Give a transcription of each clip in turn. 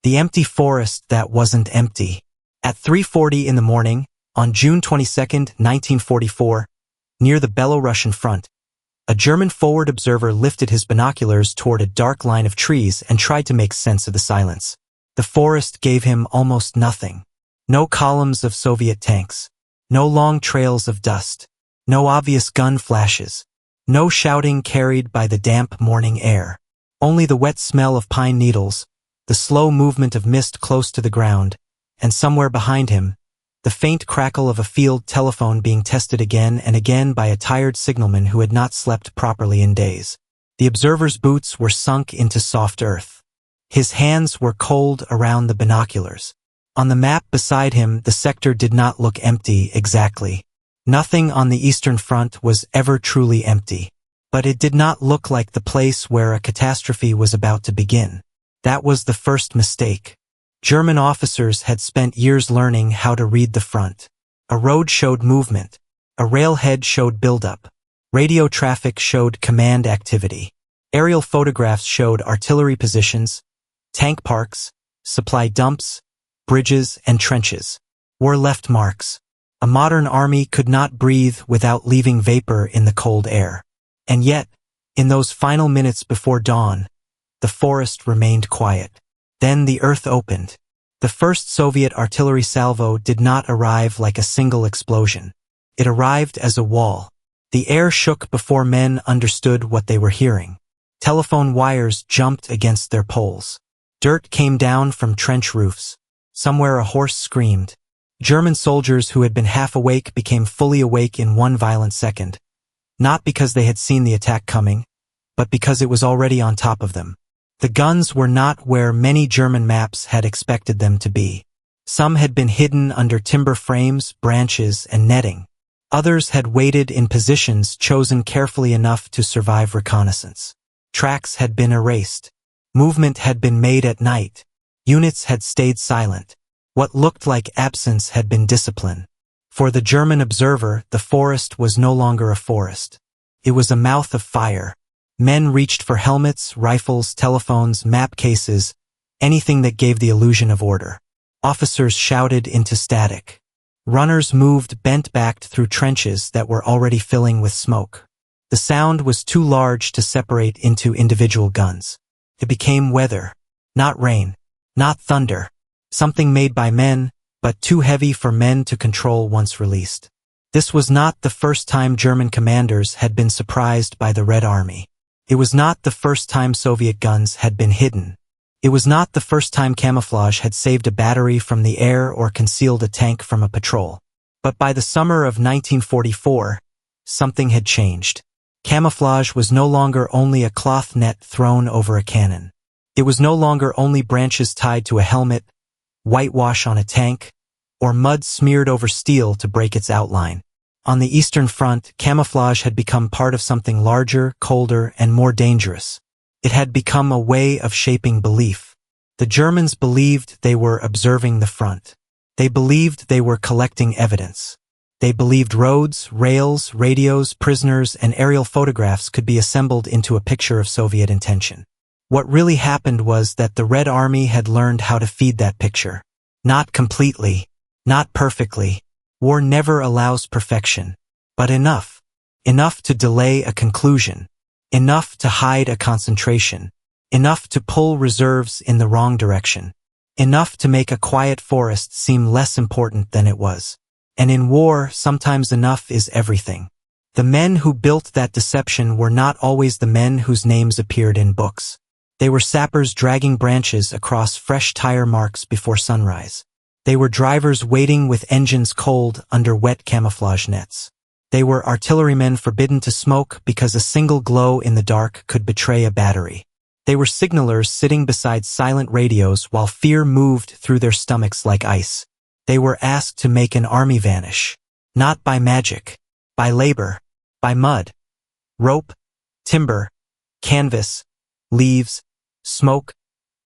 The empty forest that wasn't empty. At 3:40 in the morning, on June 22, 1944, near the Belarusian front, a German forward observer lifted his binoculars toward a dark line of trees and tried to make sense of the silence. The forest gave him almost nothing. No columns of Soviet tanks. No long trails of dust. No obvious gun flashes. No shouting carried by the damp morning air. Only the wet smell of pine needles, the slow movement of mist close to the ground, and somewhere behind him, the faint crackle of a field telephone being tested again and again by a tired signalman who had not slept properly in days. The observer's boots were sunk into soft earth. His hands were cold around the binoculars. On the map beside him, the sector did not look empty exactly. Nothing on the Eastern Front was ever truly empty. But it did not look like the place where a catastrophe was about to begin. That was the first mistake. German officers had spent years learning how to read the front. A road showed movement. A railhead showed buildup. Radio traffic showed command activity. Aerial photographs showed artillery positions, tank parks, supply dumps, bridges, and trenches. War left marks. A modern army could not breathe without leaving vapor in the cold air. And yet, in those final minutes before dawn, the forest remained quiet. Then the earth opened. The first Soviet artillery salvo did not arrive like a single explosion. It arrived as a wall. The air shook before men understood what they were hearing. Telephone wires jumped against their poles. Dirt came down from trench roofs. Somewhere a horse screamed. German soldiers who had been half awake became fully awake in one violent second. Not because they had seen the attack coming, but because it was already on top of them. The guns were not where many German maps had expected them to be. Some had been hidden under timber frames, branches, and netting. Others had waited in positions chosen carefully enough to survive reconnaissance. Tracks had been erased. Movement had been made at night. Units had stayed silent. What looked like absence had been discipline. For the German observer, the forest was no longer a forest. It was a mouth of fire. Men reached for helmets, rifles, telephones, map cases, anything that gave the illusion of order. Officers shouted into static. Runners moved bent-backed through trenches that were already filling with smoke. The sound was too large to separate into individual guns. It became weather, not rain, not thunder, something made by men, but too heavy for men to control once released. This was not the first time German commanders had been surprised by the Red Army. It was not the first time Soviet guns had been hidden. It was not the first time camouflage had saved a battery from the air or concealed a tank from a patrol. But by the summer of 1944, something had changed. Camouflage was no longer only a cloth net thrown over a cannon. It was no longer only branches tied to a helmet, whitewash on a tank, or mud smeared over steel to break its outline. On the Eastern Front, camouflage had become part of something larger, colder, and more dangerous. It had become a way of shaping belief. The Germans believed they were observing the front. They believed they were collecting evidence. They believed roads, rails, radios, prisoners, and aerial photographs could be assembled into a picture of Soviet intention. What really happened was that the Red Army had learned how to feed that picture. Not completely, not perfectly. War never allows perfection, but enough. Enough to delay a conclusion. Enough to hide a concentration. Enough to pull reserves in the wrong direction. Enough to make a quiet forest seem less important than it was. And in war, sometimes enough is everything. The men who built that deception were not always the men whose names appeared in books. They were sappers dragging branches across fresh tire marks before sunrise. They were drivers waiting with engines cold under wet camouflage nets. They were artillerymen forbidden to smoke because a single glow in the dark could betray a battery. They were signalers sitting beside silent radios while fear moved through their stomachs like ice. They were asked to make an army vanish. Not by magic, by labor, by mud, rope, timber, canvas, leaves, smoke,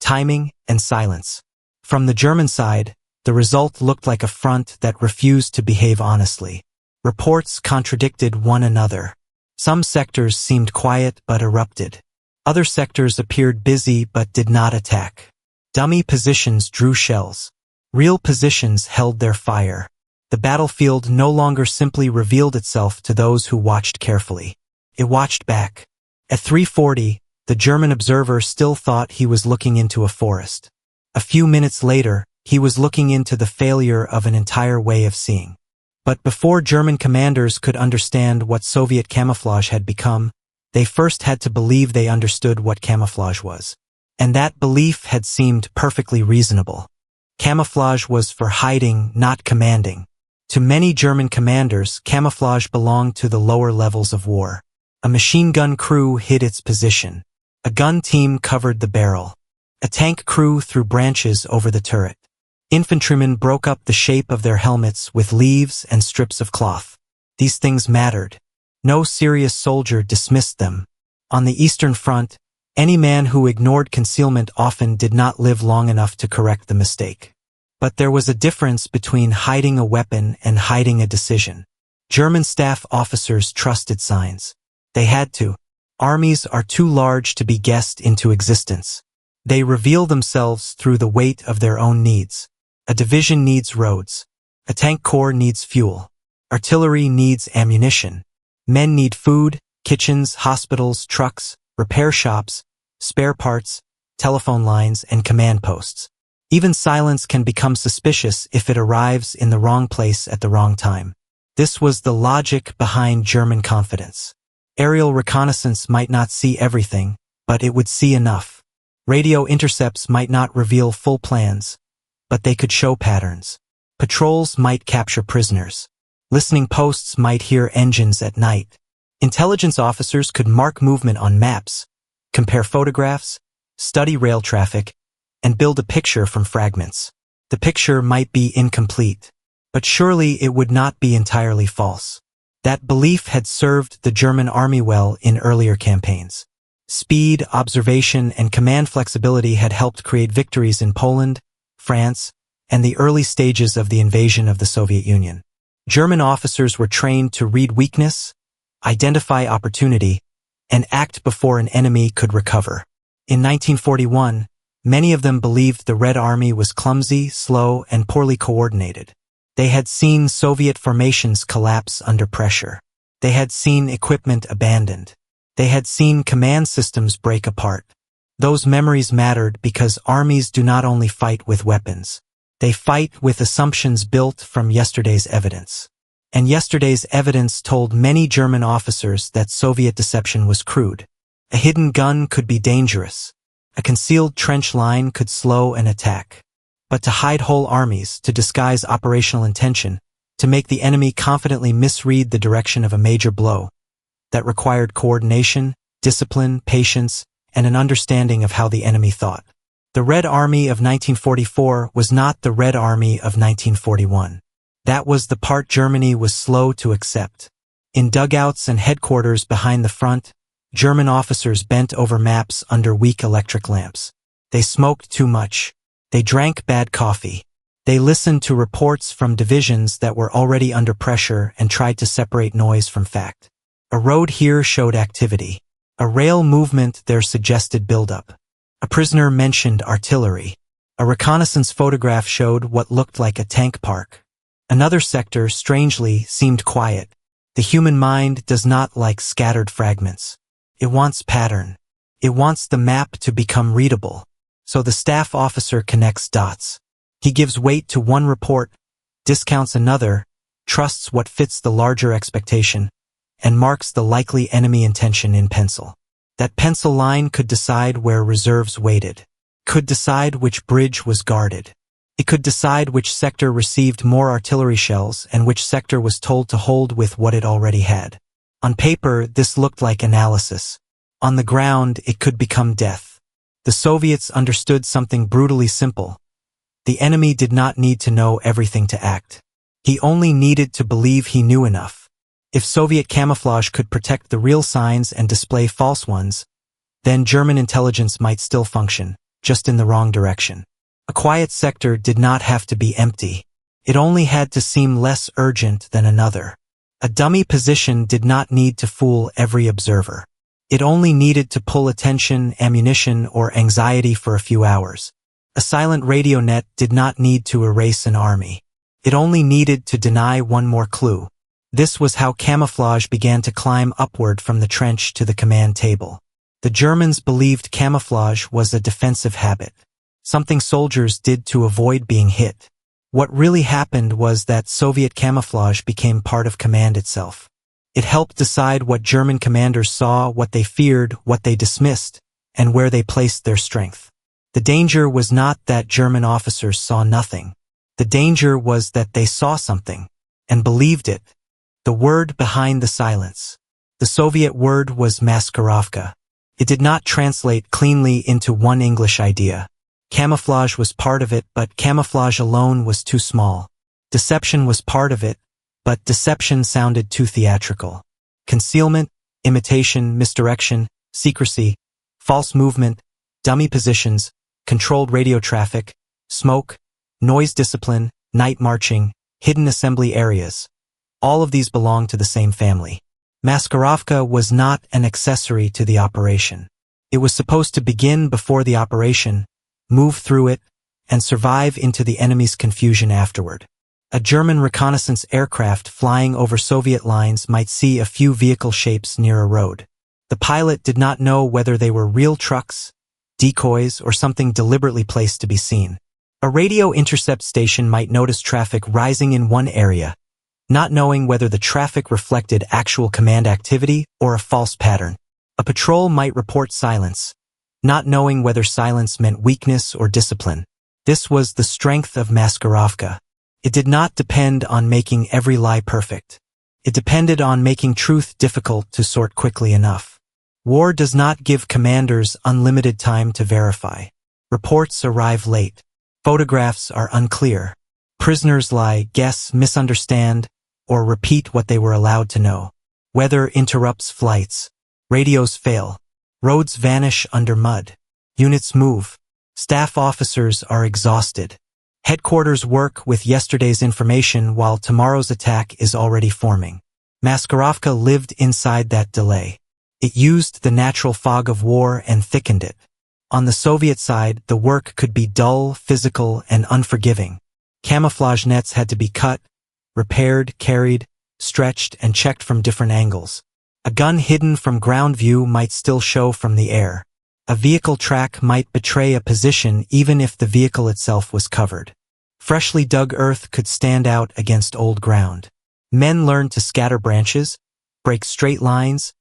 timing, and silence. From the German side, the result looked like a front that refused to behave honestly. Reports contradicted one another. Some sectors seemed quiet but erupted. Other sectors appeared busy but did not attack. Dummy positions drew shells. Real positions held their fire. The battlefield no longer simply revealed itself to those who watched carefully. It watched back. At 3:40, the German observer still thought he was looking into a forest. A few minutes later, he was looking into the failure of an entire way of seeing. But before German commanders could understand what Soviet camouflage had become, they first had to believe they understood what camouflage was. And that belief had seemed perfectly reasonable. Camouflage was for hiding, not commanding. To many German commanders, camouflage belonged to the lower levels of war. A machine gun crew hid its position. A gun team covered the barrel. A tank crew threw branches over the turret. Infantrymen broke up the shape of their helmets with leaves and strips of cloth. These things mattered. No serious soldier dismissed them. On the Eastern Front, any man who ignored concealment often did not live long enough to correct the mistake. But there was a difference between hiding a weapon and hiding a decision. German staff officers trusted signs. They had to. Armies are too large to be guessed into existence. They reveal themselves through the weight of their own needs. A division needs roads. A tank corps needs fuel. Artillery needs ammunition. Men need food, kitchens, hospitals, trucks, repair shops, spare parts, telephone lines, and command posts. Even silence can become suspicious if it arrives in the wrong place at the wrong time. This was the logic behind German confidence. Aerial reconnaissance might not see everything, but it would see enough. Radio intercepts might not reveal full plans, but they could show patterns. Patrols might capture prisoners. Listening posts might hear engines at night. Intelligence officers could mark movement on maps, compare photographs, study rail traffic, and build a picture from fragments. The picture might be incomplete, but surely it would not be entirely false. That belief had served the German army well in earlier campaigns. Speed, observation, and command flexibility had helped create victories in Poland, France, and the early stages of the invasion of the Soviet Union. German officers were trained to read weakness, identify opportunity, and act before an enemy could recover. In 1941, many of them believed the Red Army was clumsy, slow, and poorly coordinated. They had seen Soviet formations collapse under pressure. They had seen equipment abandoned. They had seen command systems break apart. Those memories mattered because armies do not only fight with weapons. They fight with assumptions built from yesterday's evidence. And yesterday's evidence told many German officers that Soviet deception was crude. A hidden gun could be dangerous. A concealed trench line could slow an attack. But to hide whole armies, to disguise operational intention, to make the enemy confidently misread the direction of a major blow, that required coordination, discipline, patience, and an understanding of how the enemy thought. The Red Army of 1944 was not the Red Army of 1941. That was the part Germany was slow to accept. In dugouts and headquarters behind the front, German officers bent over maps under weak electric lamps. They smoked too much. They drank bad coffee. They listened to reports from divisions that were already under pressure and tried to separate noise from fact. A road here showed activity. A rail movement there suggested buildup. A prisoner mentioned artillery. A reconnaissance photograph showed what looked like a tank park. Another sector, strangely, seemed quiet. The human mind does not like scattered fragments. It wants pattern. It wants the map to become readable. So the staff officer connects dots. He gives weight to one report, discounts another, trusts what fits the larger expectation, and marks the likely enemy intention in pencil. That pencil line could decide where reserves waited, could decide which bridge was guarded. It could decide which sector received more artillery shells and which sector was told to hold with what it already had. On paper, this looked like analysis. On the ground, it could become death. The Soviets understood something brutally simple. The enemy did not need to know everything to act. He only needed to believe he knew enough. If Soviet camouflage could protect the real signs and display false ones, then German intelligence might still function, just in the wrong direction. A quiet sector did not have to be empty. It only had to seem less urgent than another. A dummy position did not need to fool every observer. It only needed to pull attention, ammunition, or anxiety for a few hours. A silent radio net did not need to erase an army. It only needed to deny one more clue. This was how camouflage began to climb upward from the trench to the command table. The Germans believed camouflage was a defensive habit, something soldiers did to avoid being hit. What really happened was that Soviet camouflage became part of command itself. It helped decide what German commanders saw, what they feared, what they dismissed, and where they placed their strength. The danger was not that German officers saw nothing. The danger was that they saw something, and believed it. The word behind the silence. The Soviet word was maskirovka. It did not translate cleanly into one English idea. Camouflage was part of it, but camouflage alone was too small. Deception was part of it, but deception sounded too theatrical. Concealment, imitation, misdirection, secrecy, false movement, dummy positions, controlled radio traffic, smoke, noise discipline, night marching, hidden assembly areas. All of these belong to the same family. Maskirovka was not an accessory to the operation. It was supposed to begin before the operation, move through it, and survive into the enemy's confusion afterward. A German reconnaissance aircraft flying over Soviet lines might see a few vehicle shapes near a road. The pilot did not know whether they were real trucks, decoys, or something deliberately placed to be seen. A radio intercept station might notice traffic rising in one area, not knowing whether the traffic reflected actual command activity or a false pattern. A patrol might report silence, not knowing whether silence meant weakness or discipline. This was the strength of maskirovka. It did not depend on making every lie perfect. It depended on making truth difficult to sort quickly enough. War does not give commanders unlimited time to verify. Reports arrive late. Photographs are unclear. Prisoners lie, guess, misunderstand, or repeat what they were allowed to know. Weather interrupts flights. Radios fail. Roads vanish under mud. Units move. Staff officers are exhausted. Headquarters work with yesterday's information while tomorrow's attack is already forming. Maskirovka lived inside that delay. It used the natural fog of war and thickened it. On the Soviet side, the work could be dull, physical, and unforgiving. Camouflage nets had to be cut, repaired, carried, stretched, and checked from different angles. A gun hidden from ground view might still show from the air. A vehicle track might betray a position even if the vehicle itself was covered. Freshly dug earth could stand out against old ground. Men learned to scatter branches, break straight lines,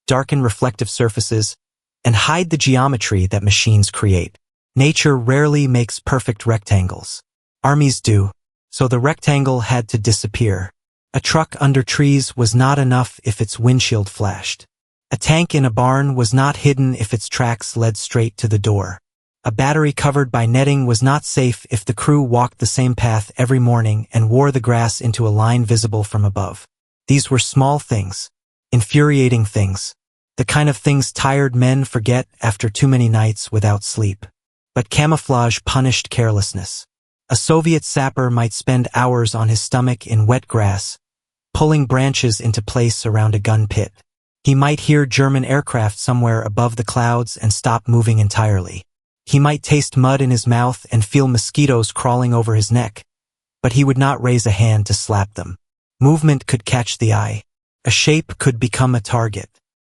darken reflective surfaces, and hide the geometry that machines create. Nature rarely makes perfect rectangles. Armies do, so the rectangle had to disappear. A truck under trees was not enough if its windshield flashed. A tank in a barn was not hidden if its tracks led straight to the door. A battery covered by netting was not safe if the crew walked the same path every morning and wore the grass into a line visible from above. These were small things, infuriating things, the kind of things tired men forget after too many nights without sleep. But camouflage punished carelessness. A Soviet sapper might spend hours on his stomach in wet grass, pulling branches into place around a gun pit. He might hear German aircraft somewhere above the clouds and stop moving entirely. He might taste mud in his mouth and feel mosquitoes crawling over his neck, but he would not raise a hand to slap them. Movement could catch the eye. A shape could become a target.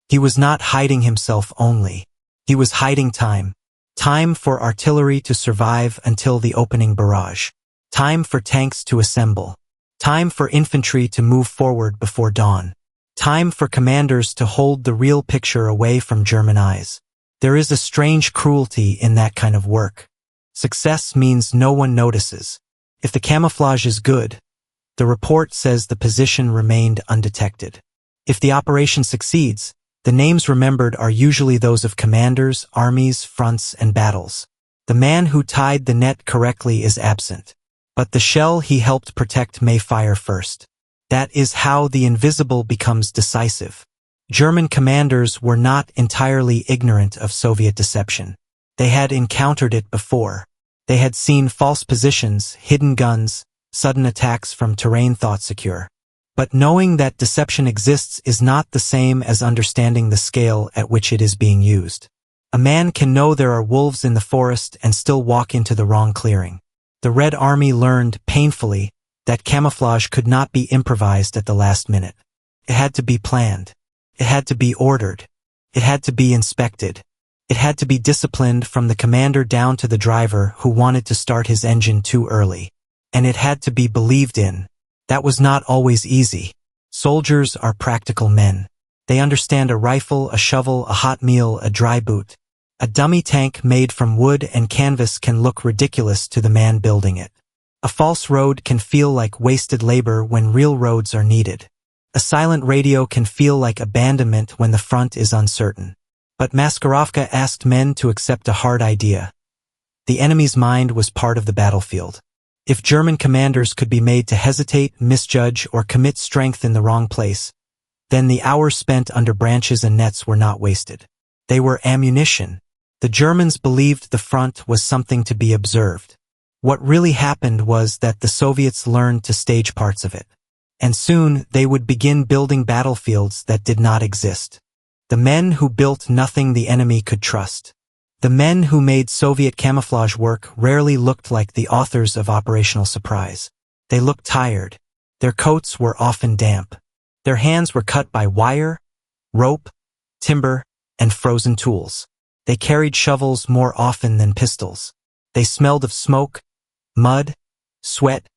He was not hiding himself only. He was hiding time. Time for artillery to survive until the opening barrage. Time for tanks to assemble. Time for infantry to move forward before dawn. Time for commanders to hold the real picture away from German eyes. There is a strange cruelty in that kind of work. Success means no one notices. If the camouflage is good, the report says the position remained undetected. If the operation succeeds, the names remembered are usually those of commanders, armies, fronts, and battles. The man who tied the net correctly is absent, but the shell he helped protect may fire first. That is how the invisible becomes decisive. German commanders were not entirely ignorant of Soviet deception. They had encountered it before. They had seen false positions, hidden guns, sudden attacks from terrain thought secure. But knowing that deception exists is not the same as understanding the scale at which it is being used. A man can know there are wolves in the forest and still walk into the wrong clearing. The Red Army learned, painfully, that camouflage could not be improvised at the last minute. It had to be planned. It had to be ordered. It had to be inspected. It had to be disciplined from the commander down to the driver who wanted to start his engine too early. And it had to be believed in. That was not always easy. Soldiers are practical men. They understand a rifle, a shovel, a hot meal, a dry boot. A dummy tank made from wood and canvas can look ridiculous to the man building it. A false road can feel like wasted labor when real roads are needed. A silent radio can feel like abandonment when the front is uncertain. But Maskarovka asked men to accept a hard idea. The enemy's mind was part of the battlefield. If German commanders could be made to hesitate, misjudge, or commit strength in the wrong place, then the hours spent under branches and nets were not wasted. They were ammunition. The Germans believed the front was something to be observed. What really happened was that the Soviets learned to stage parts of it. And soon they would begin building battlefields that did not exist. The men who built nothing the enemy could trust. The men who made Soviet camouflage work rarely looked like the authors of Operational Surprise. They looked tired. Their coats were often damp. Their hands were cut by wire, rope, timber, and frozen tools. They carried shovels more often than pistols. They smelled of smoke, mud, sweat,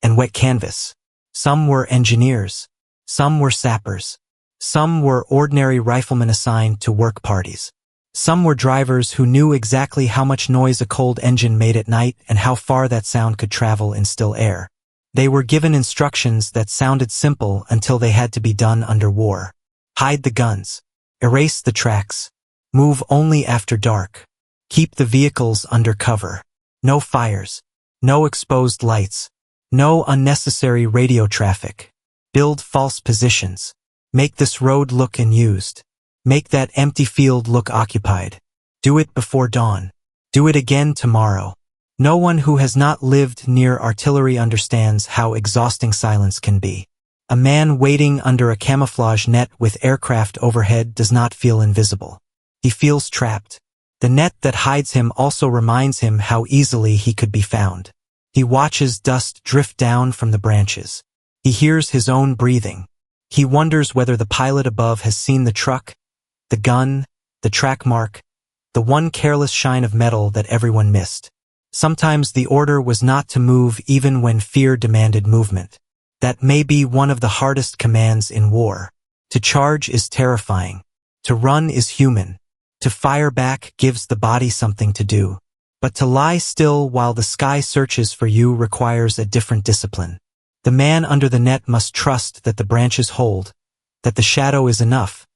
and wet canvas. Some were engineers. Some were sappers. Some were ordinary riflemen assigned to work parties. Some were drivers who knew exactly how much noise a cold engine made at night and how far that sound could travel in still air. They were given instructions that sounded simple until they had to be done under war. Hide the guns. Erase the tracks. Move only after dark. Keep the vehicles under cover. No fires. No exposed lights. No unnecessary radio traffic. Build false positions. Make this road look unused. Make that empty field look occupied. Do it before dawn. Do it again tomorrow. No one who has not lived near artillery understands how exhausting silence can be. A man waiting under a camouflage net with aircraft overhead does not feel invisible. He feels trapped. The net that hides him also reminds him how easily he could be found. He watches dust drift down from the branches. He hears his own breathing. He wonders whether the pilot above has seen the truck, the gun, the track mark, the one careless shine of metal that everyone missed. Sometimes the order was not to move even when fear demanded movement. That may be one of the hardest commands in war. To charge is terrifying. To run is human. To fire back gives the body something to do. But to lie still while the sky searches for you requires a different discipline. The man under the net must trust that the branches hold, that the shadow is enough,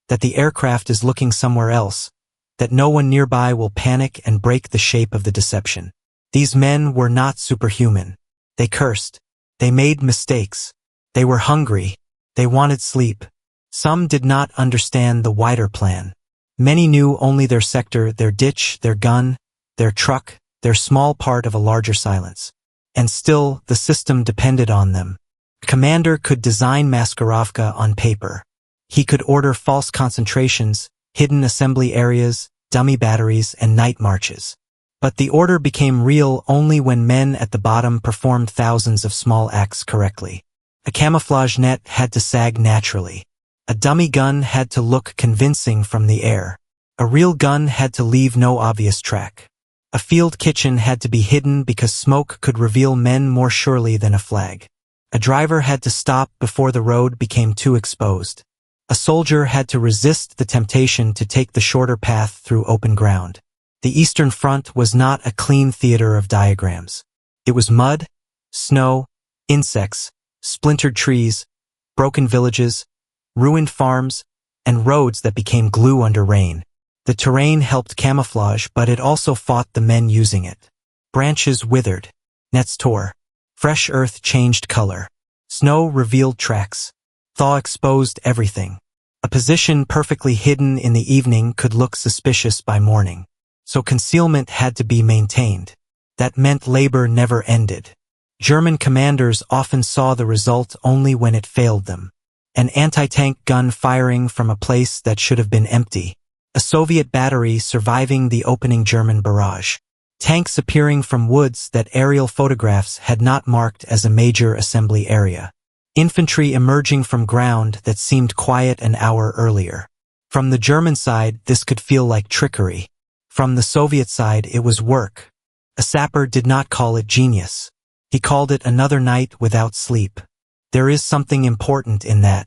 that the aircraft is looking somewhere else, that no one nearby will panic and break the shape of the deception. These men were not superhuman. They cursed. They made mistakes. They were hungry. They wanted sleep. Some did not understand the wider plan. Many knew only their sector, their ditch, their gun, their truck, their small part of a larger silence. And still, the system depended on them. A commander could design Maskarovka on paper. He could order false concentrations, hidden assembly areas, dummy batteries, and night marches. But the order became real only when men at the bottom performed thousands of small acts correctly. A camouflage net had to sag naturally. A dummy gun had to look convincing from the air. A real gun had to leave no obvious track. A field kitchen had to be hidden because smoke could reveal men more surely than a flag. A driver had to stop before the road became too exposed. A soldier had to resist the temptation to take the shorter path through open ground. The Eastern Front was not a clean theater of diagrams. It was mud, snow, insects, splintered trees, broken villages, ruined farms, and roads that became glue under rain. The terrain helped camouflage, but it also fought the men using it. Branches withered. Nets tore. Fresh earth changed color. Snow revealed tracks. Thaw exposed everything. A position perfectly hidden in the evening could look suspicious by morning. So concealment had to be maintained. That meant labor never ended. German commanders often saw the result only when it failed them. An anti-tank gun firing from a place that should have been empty. A Soviet battery surviving the opening German barrage. Tanks appearing from woods that aerial photographs had not marked as a major assembly area. Infantry emerging from ground that seemed quiet an hour earlier. From the German side, this could feel like trickery. From the Soviet side, it was work. A sapper did not call it genius. He called it another night without sleep. There is something important in that.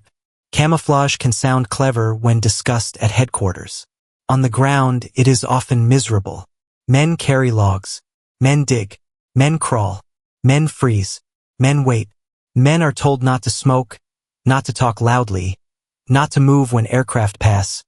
Camouflage can sound clever when discussed at headquarters. On the ground, it is often miserable. Men carry logs. Men dig. Men crawl. Men freeze. Men wait. Men are told not to smoke, not to talk loudly, not to move when aircraft pass,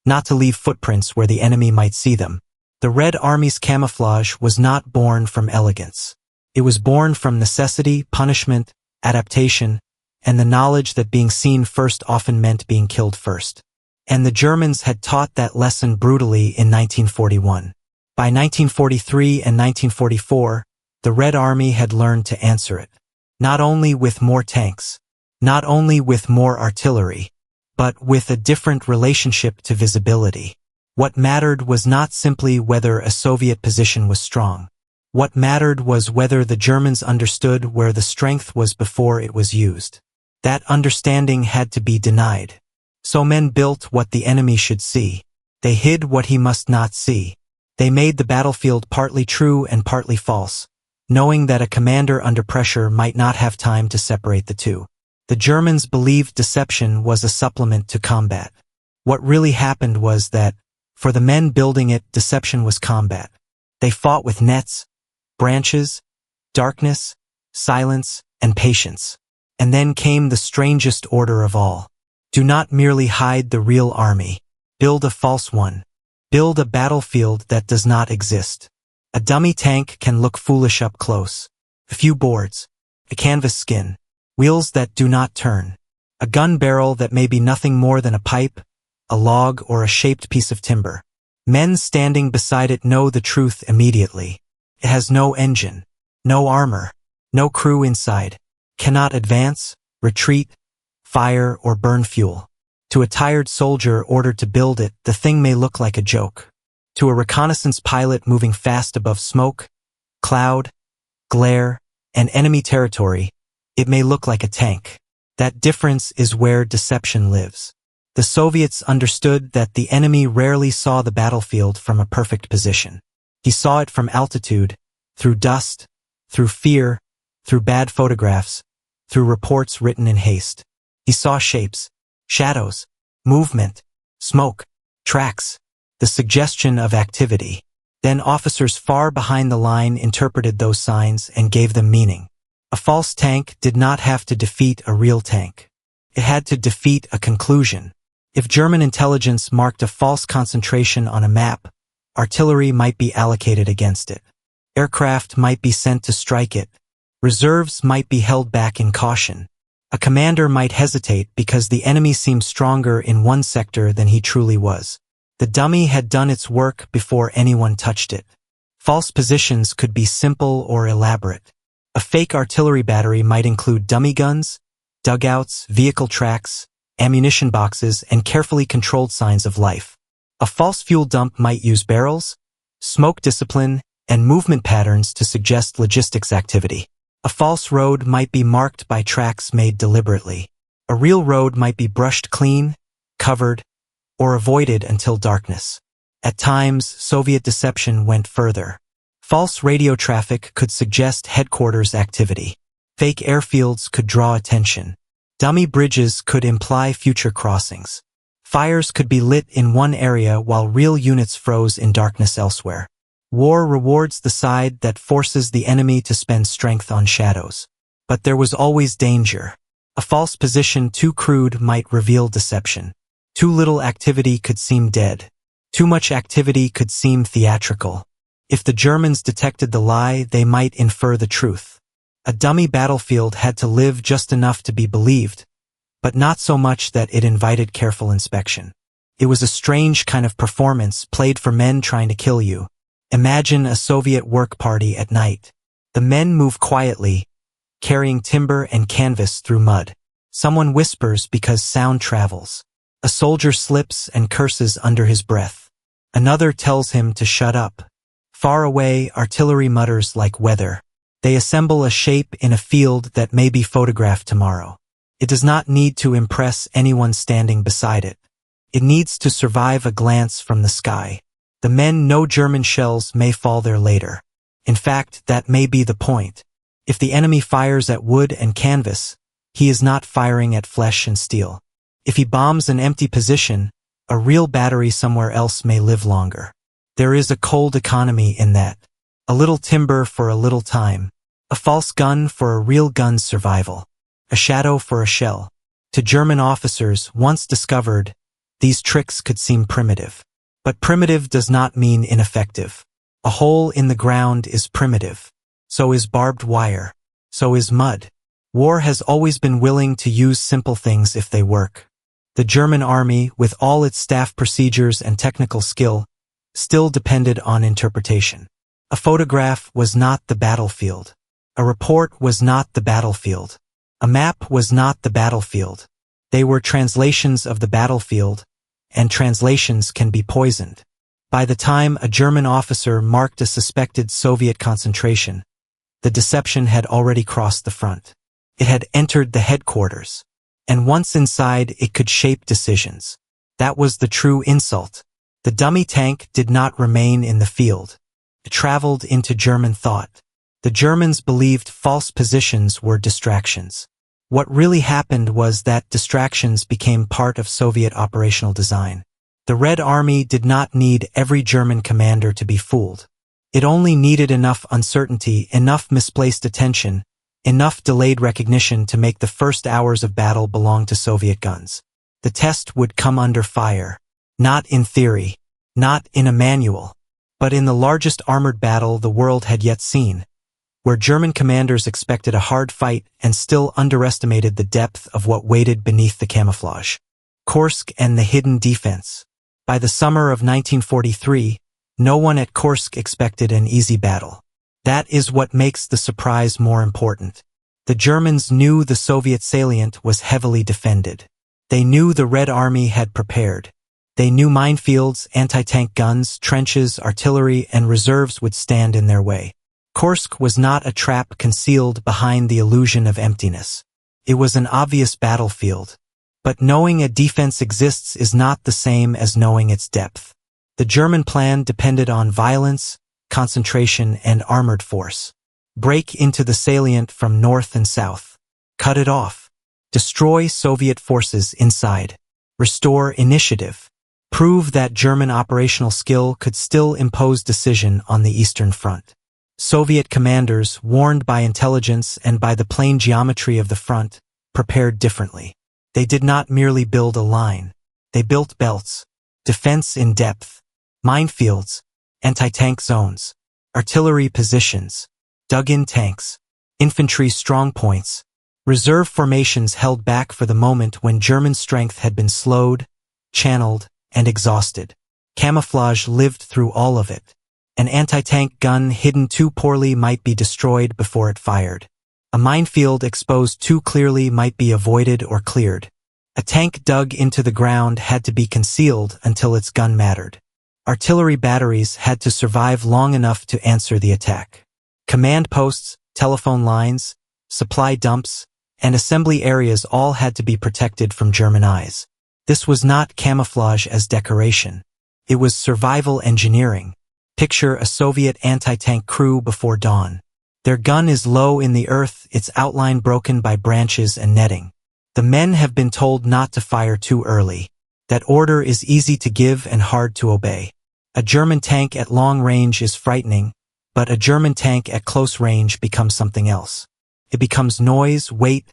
not to leave footprints where the enemy might see them. The Red Army's camouflage was not born from elegance. It was born from necessity, punishment, adaptation, and the knowledge that being seen first often meant being killed first. And the Germans had taught that lesson brutally in 1941. By 1943 and 1944, the Red Army had learned to answer it. Not only with more tanks, not only with more artillery, but with a different relationship to visibility. What mattered was not simply whether a Soviet position was strong. What mattered was whether the Germans understood where the strength was before it was used. That understanding had to be denied. So men built what the enemy should see. They hid what he must not see. They made the battlefield partly true and partly false, knowing that a commander under pressure might not have time to separate the two. The Germans believed deception was a supplement to combat. What really happened was that, for the men building it, deception was combat. They fought with nets, branches, darkness, silence, and patience. And then came the strangest order of all. Do not merely hide the real army. Build a false one. Build a battlefield that does not exist. A dummy tank can look foolish up close. A few boards. A canvas skin. Wheels that do not turn. A gun barrel that may be nothing more than a pipe, a log, or a shaped piece of timber. Men standing beside it know the truth immediately. It has no engine, no armor, no crew inside, cannot advance, retreat, fire, or burn fuel. To a tired soldier ordered to build it, the thing may look like a joke. To a reconnaissance pilot moving fast above smoke, cloud, glare, and enemy territory, it may look like a tank. That difference is where deception lives. The Soviets understood that the enemy rarely saw the battlefield from a perfect position. He saw it from altitude, through dust, through fear, through bad photographs, through reports written in haste. He saw shapes, shadows, movement, smoke, tracks, the suggestion of activity. Then officers far behind the line interpreted those signs and gave them meaning. A false tank did not have to defeat a real tank. It had to defeat a conclusion. If German intelligence marked a false concentration on a map, artillery might be allocated against it. Aircraft might be sent to strike it. Reserves might be held back in caution. A commander might hesitate because the enemy seemed stronger in one sector than he truly was. The dummy had done its work before anyone touched it. False positions could be simple or elaborate. A fake artillery battery might include dummy guns, dugouts, vehicle tracks, ammunition boxes, and carefully controlled signs of life. A false fuel dump might use barrels, smoke discipline, and movement patterns to suggest logistics activity. A false road might be marked by tracks made deliberately. A real road might be brushed clean, covered, or avoided until darkness. At times, Soviet deception went further. False radio traffic could suggest headquarters activity. Fake airfields could draw attention. Dummy bridges could imply future crossings. Fires could be lit in one area while real units froze in darkness elsewhere. War rewards the side that forces the enemy to spend strength on shadows. But there was always danger. A false position too crude might reveal deception. Too little activity could seem dead. Too much activity could seem theatrical. If the Germans detected the lie, they might infer the truth. A dummy battlefield had to live just enough to be believed, but not so much that it invited careful inspection. It was a strange kind of performance played for men trying to kill you. Imagine a Soviet work party at night. The men move quietly, carrying timber and canvas through mud. Someone whispers because sound travels. A soldier slips and curses under his breath. Another tells him to shut up. Far away, artillery mutters like weather. They assemble a shape in a field that may be photographed tomorrow. It does not need to impress anyone standing beside it. It needs to survive a glance from the sky. The men know German shells may fall there later. In fact, that may be the point. If the enemy fires at wood and canvas, he is not firing at flesh and steel. If he bombs an empty position, a real battery somewhere else may live longer. There is a cold economy in that. A little timber for a little time. A false gun for a real gun's survival. A shadow for a shell. To German officers, once discovered, these tricks could seem primitive. But primitive does not mean ineffective. A hole in the ground is primitive. So is barbed wire. So is mud. War has always been willing to use simple things if they work. The German army, with all its staff procedures and technical skill, still depended on interpretation. A photograph was not the battlefield. A report was not the battlefield. A map was not the battlefield. They were translations of the battlefield, and translations can be poisoned. By the time a German officer marked a suspected Soviet concentration, the deception had already crossed the front. It had entered the headquarters, and once inside it could shape decisions. That was the true insult. The dummy tank did not remain in the field. It traveled into German thought. The Germans believed false positions were distractions. What really happened was that distractions became part of Soviet operational design. The Red Army did not need every German commander to be fooled. It only needed enough uncertainty, enough misplaced attention, enough delayed recognition to make the first hours of battle belong to Soviet guns. The test would come under fire. Not in theory, not in a manual, but in the largest armored battle the world had yet seen, where German commanders expected a hard fight and still underestimated the depth of what waited beneath the camouflage. Kursk and the hidden defense. By the summer of 1943, no one at Kursk expected an easy battle. That is what makes the surprise more important. The Germans knew the Soviet salient was heavily defended. They knew the Red Army had prepared. They knew minefields, anti-tank guns, trenches, artillery, and reserves would stand in their way. Kursk was not a trap concealed behind the illusion of emptiness. It was an obvious battlefield. But knowing a defense exists is not the same as knowing its depth. The German plan depended on violence, concentration, and armored force. Break into the salient from north and south. Cut it off. Destroy Soviet forces inside. Restore initiative. Prove that German operational skill could still impose decision on the Eastern Front. Soviet commanders, warned by intelligence and by the plain geometry of the front, prepared differently. They did not merely build a line. They built belts. Defense in depth. Minefields. Anti-tank zones. Artillery positions. Dug-in tanks. Infantry strong points. Reserve formations held back for the moment when German strength had been slowed, channeled, and exhausted. Camouflage lived through all of it. An anti-tank gun hidden too poorly might be destroyed before it fired. A minefield exposed too clearly might be avoided or cleared. A tank dug into the ground had to be concealed until its gun mattered. Artillery batteries had to survive long enough to answer the attack. Command posts, telephone lines, supply dumps, and assembly areas all had to be protected from German eyes. This was not camouflage as decoration. It was survival engineering. Picture a Soviet anti-tank crew before dawn. Their gun is low in the earth, its outline broken by branches and netting. The men have been told not to fire too early. That order is easy to give and hard to obey. A German tank at long range is frightening, but a German tank at close range becomes something else. It becomes noise, weight,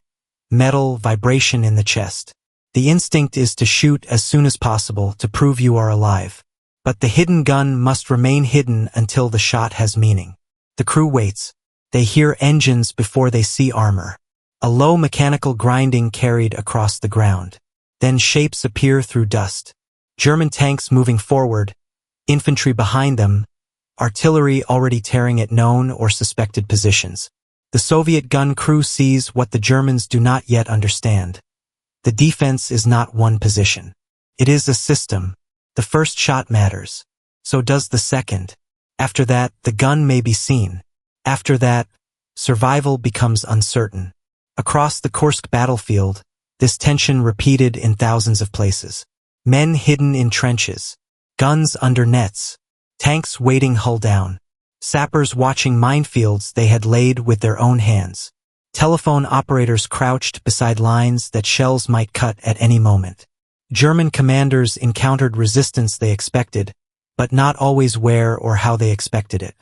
metal, vibration in the chest. The instinct is to shoot as soon as possible to prove you are alive. But the hidden gun must remain hidden until the shot has meaning. The crew waits. They hear engines before they see armor. A low mechanical grinding carried across the ground. Then shapes appear through dust. German tanks moving forward, infantry behind them, artillery already tearing at known or suspected positions. The Soviet gun crew sees what the Germans do not yet understand. The defense is not one position. It is a system. The first shot matters. So does the second. After that, the gun may be seen. After that, survival becomes uncertain. Across the Kursk battlefield, this tension repeated in thousands of places. Men hidden in trenches, guns under nets, tanks waiting hull down, sappers watching minefields they had laid with their own hands, telephone operators crouched beside lines that shells might cut at any moment. German commanders encountered resistance they expected, but not always where or how they expected it.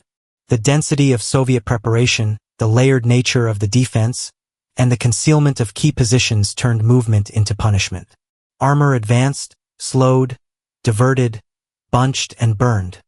The density of Soviet preparation, the layered nature of the defense, and the concealment of key positions turned movement into punishment. Armor advanced, slowed, diverted, bunched, and burned.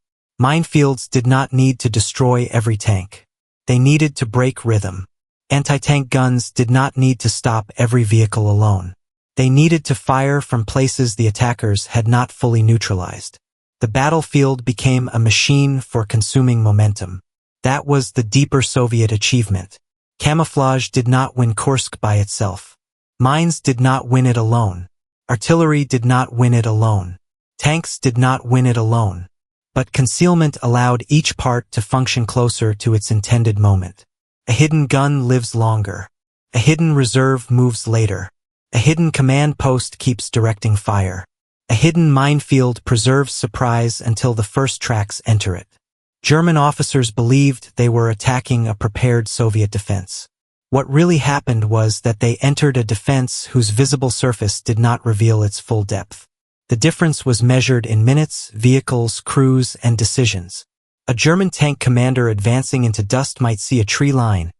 Minefields did not need to destroy every tank. They needed to break rhythm. Anti-tank guns did not need to stop every vehicle alone. They needed to fire from places the attackers had not fully neutralized. The battlefield became a machine for consuming momentum. That was the deeper Soviet achievement. Camouflage did not win Kursk by itself. Mines did not win it alone. Artillery did not win it alone. Tanks did not win it alone. But concealment allowed each part to function closer to its intended moment. A hidden gun lives longer. A hidden reserve moves later. A hidden command post keeps directing fire. A hidden minefield preserves surprise until the first tracks enter it. German officers believed they were attacking a prepared Soviet defense. What really happened was that they entered a defense whose visible surface did not reveal its full depth. The difference was measured in minutes, vehicles, crews, and decisions. A German tank commander advancing into dust might see a tree line,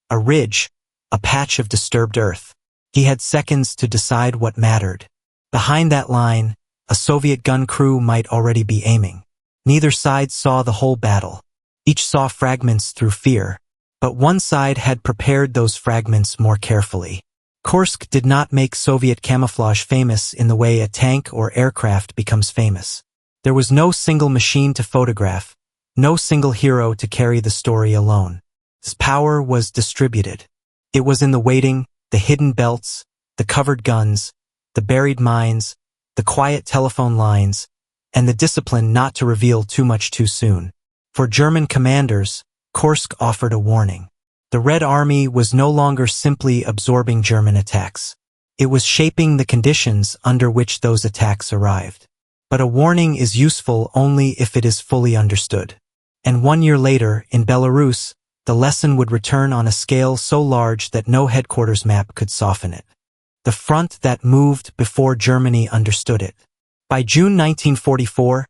a ridge, a patch of disturbed earth. He had seconds to decide what mattered. Behind that line, a Soviet gun crew might already be aiming. Neither side saw the whole battle. Each saw fragments through fear, but one side had prepared those fragments more carefully. Kursk did not make Soviet camouflage famous in the way a tank or aircraft becomes famous. There was no single machine to photograph, no single hero to carry the story alone. Its power was distributed. It was in the waiting, the hidden belts, the covered guns, the buried mines, the quiet telephone lines, and the discipline not to reveal too much too soon. For German commanders, Kursk offered a warning. The Red Army was no longer simply absorbing German attacks. It was shaping the conditions under which those attacks arrived. But a warning is useful only if it is fully understood. And 1 year later, in Belarus, the lesson would return on a scale so large that no headquarters map could soften it. The front that moved before Germany understood it. By June 1944,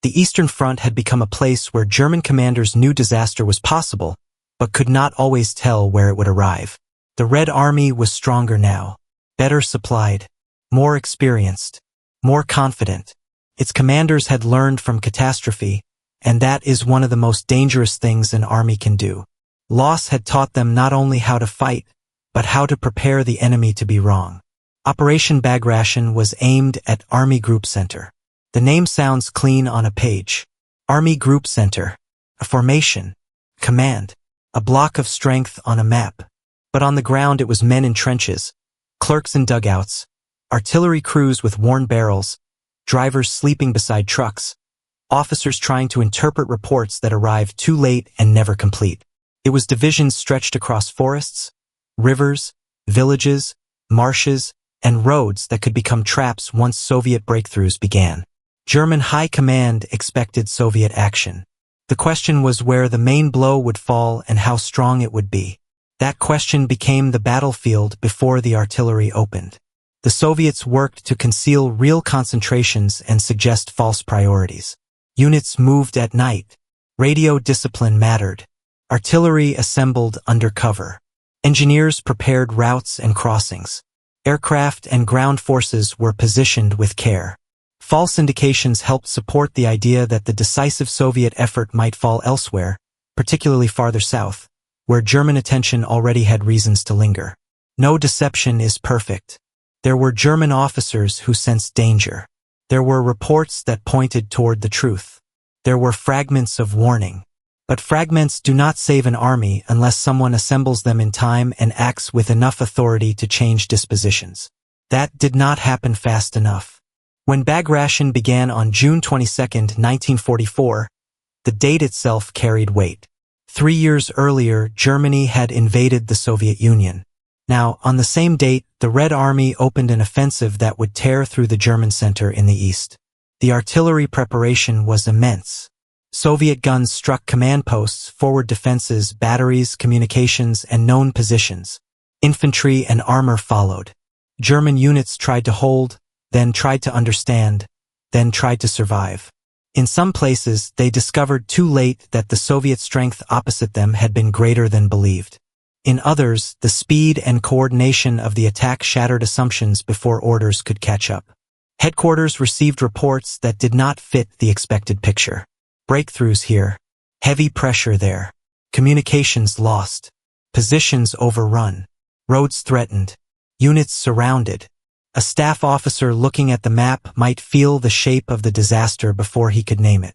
the Eastern Front had become a place where German commanders knew disaster was possible, but could not always tell where it would arrive. The Red Army was stronger now, better supplied, more experienced, more confident. Its commanders had learned from catastrophe, and that is one of the most dangerous things an army can do. Loss had taught them not only how to fight, but how to prepare the enemy to be wrong. Operation Bag Ration was aimed at Army Group Center. The name sounds clean on a page. Army Group Center, a formation, command, a block of strength on a map. But on the ground it was men in trenches, clerks in dugouts, artillery crews with worn barrels, drivers sleeping beside trucks, officers trying to interpret reports that arrived too late and never complete. It was divisions stretched across forests, rivers, villages, marshes, and roads that could become traps once Soviet breakthroughs began. German high command expected Soviet action. The question was where the main blow would fall and how strong it would be. That question became the battlefield before the artillery opened. The Soviets worked to conceal real concentrations and suggest false priorities. Units moved at night. Radio discipline mattered. Artillery assembled under cover. Engineers prepared routes and crossings. Aircraft and ground forces were positioned with care. False indications helped support the idea that the decisive Soviet effort might fall elsewhere, particularly farther south, where German attention already had reasons to linger. No deception is perfect. There were German officers who sensed danger. There were reports that pointed toward the truth. There were fragments of warning. But fragments do not save an army unless someone assembles them in time and acts with enough authority to change dispositions. That did not happen fast enough. When Bagration began on June 22, 1944, the date itself carried weight. 3 years earlier, Germany had invaded the Soviet Union. Now, on the same date, the Red Army opened an offensive that would tear through the German center in the east. The artillery preparation was immense. Soviet guns struck command posts, forward defenses, batteries, communications, and known positions. Infantry and armor followed. German units tried to hold, then tried to understand, then tried to survive. In some places, they discovered too late that the Soviet strength opposite them had been greater than believed. In others, the speed and coordination of the attack shattered assumptions before orders could catch up. Headquarters received reports that did not fit the expected picture. Breakthroughs here. Heavy pressure there. Communications lost. Positions overrun. Roads threatened. Units surrounded. A staff officer looking at the map might feel the shape of the disaster before he could name it.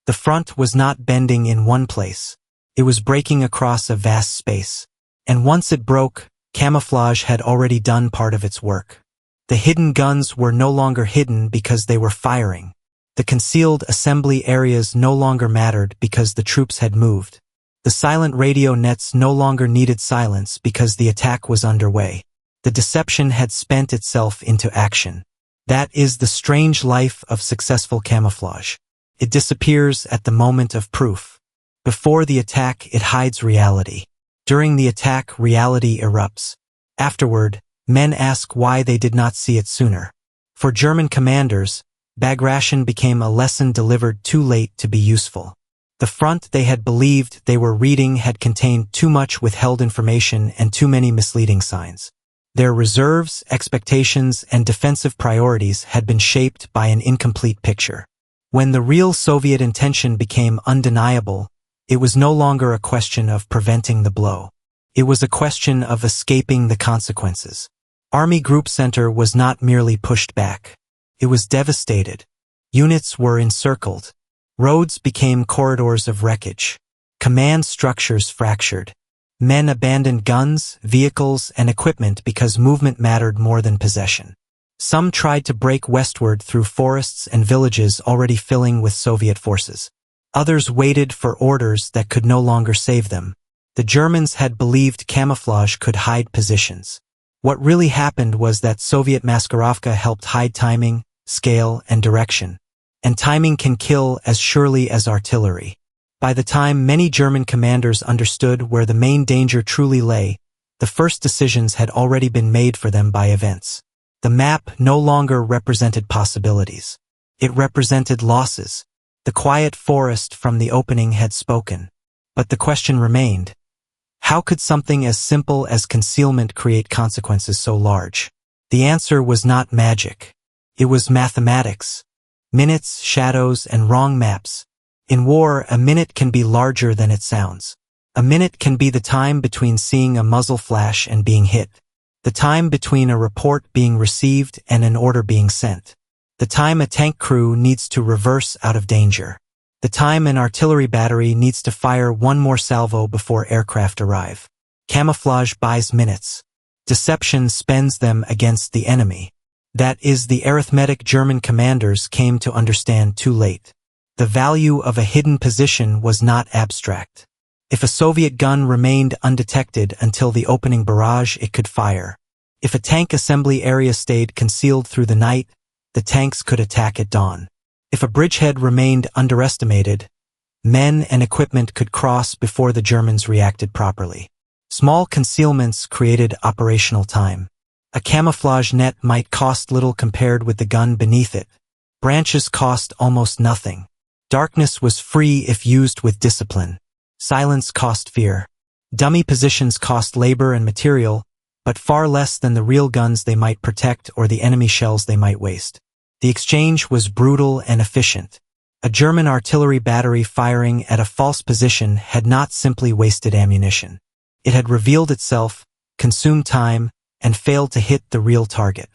The front was not bending in one place. It was breaking across a vast space. And once it broke, camouflage had already done part of its work. The hidden guns were no longer hidden because they were firing. The concealed assembly areas no longer mattered because the troops had moved. The silent radio nets no longer needed silence because the attack was underway. The deception had spent itself into action. That is the strange life of successful camouflage. It disappears at the moment of proof. Before the attack, it hides reality. During the attack, reality erupts. Afterward, men ask why they did not see it sooner. For German commanders, Bagration became a lesson delivered too late to be useful. The front they had believed they were reading had contained too much withheld information and too many misleading signs. Their reserves, expectations, and defensive priorities had been shaped by an incomplete picture. When the real Soviet intention became undeniable, it was no longer a question of preventing the blow. It was a question of escaping the consequences. Army Group Center was not merely pushed back. It was devastated. Units were encircled. Roads became corridors of wreckage. Command structures fractured. Men abandoned guns, vehicles, and equipment because movement mattered more than possession. Some tried to break westward through forests and villages already filling with Soviet forces. Others waited for orders that could no longer save them. The Germans had believed camouflage could hide positions. What really happened was that Soviet Maskirovka helped hide timing, scale, and direction. And timing can kill as surely as artillery. By the time many German commanders understood where the main danger truly lay, the first decisions had already been made for them by events. The map no longer represented possibilities. It represented losses. The quiet forest from the opening had spoken. But the question remained. How could something as simple as concealment create consequences so large? The answer was not magic. It was mathematics. Minutes, shadows, and wrong maps. In war, a minute can be larger than it sounds. A minute can be the time between seeing a muzzle flash and being hit. The time between a report being received and an order being sent. The time a tank crew needs to reverse out of danger. The time an artillery battery needs to fire one more salvo before aircraft arrive. Camouflage buys minutes. Deception spends them against the enemy. That is the arithmetic German commanders came to understand too late. The value of a hidden position was not abstract. If a Soviet gun remained undetected until the opening barrage, it could fire. If a tank assembly area stayed concealed through the night, the tanks could attack at dawn. If a bridgehead remained underestimated, men and equipment could cross before the Germans reacted properly. Small concealments created operational time. A camouflage net might cost little compared with the gun beneath it. Branches cost almost nothing. Darkness was free if used with discipline. Silence cost fear. Dummy positions cost labor and material, but far less than the real guns they might protect or the enemy shells they might waste. The exchange was brutal and efficient. A German artillery battery firing at a false position had not simply wasted ammunition. It had revealed itself, consumed time, and failed to hit the real target.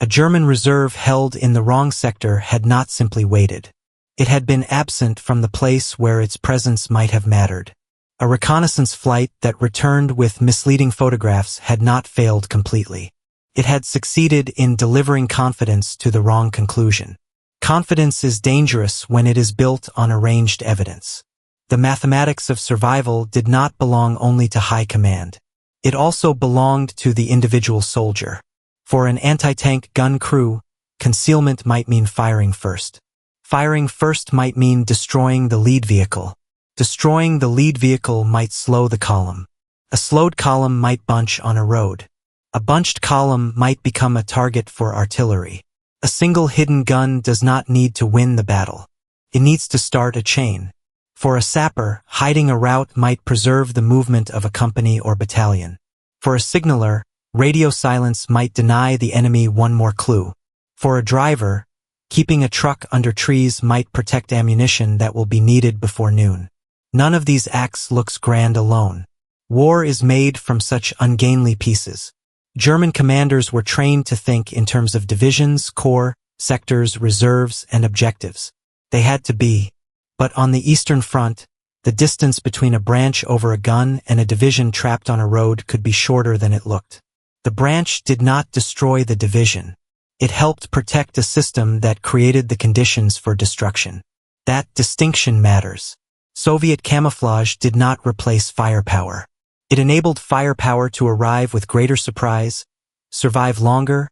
A German reserve held in the wrong sector had not simply waited. It had been absent from the place where its presence might have mattered. A reconnaissance flight that returned with misleading photographs had not failed completely. It had succeeded in delivering confidence to the wrong conclusion. Confidence is dangerous when it is built on arranged evidence. The mathematics of survival did not belong only to high command. It also belonged to the individual soldier. For an anti-tank gun crew, concealment might mean firing first. Firing first might mean destroying the lead vehicle. Destroying the lead vehicle might slow the column. A slowed column might bunch on a road. A bunched column might become a target for artillery. A single hidden gun does not need to win the battle. It needs to start a chain. For a sapper, hiding a route might preserve the movement of a company or battalion. For a signaler, radio silence might deny the enemy one more clue. For a driver, keeping a truck under trees might protect ammunition that will be needed before noon. None of these acts looks grand alone. War is made from such ungainly pieces. German commanders were trained to think in terms of divisions, corps, sectors, reserves, and objectives. They had to be. But on the Eastern Front, the distance between a branch over a gun and a division trapped on a road could be shorter than it looked. The branch did not destroy the division. It helped protect a system that created the conditions for destruction. That distinction matters. Soviet camouflage did not replace firepower. It enabled firepower to arrive with greater surprise, survive longer,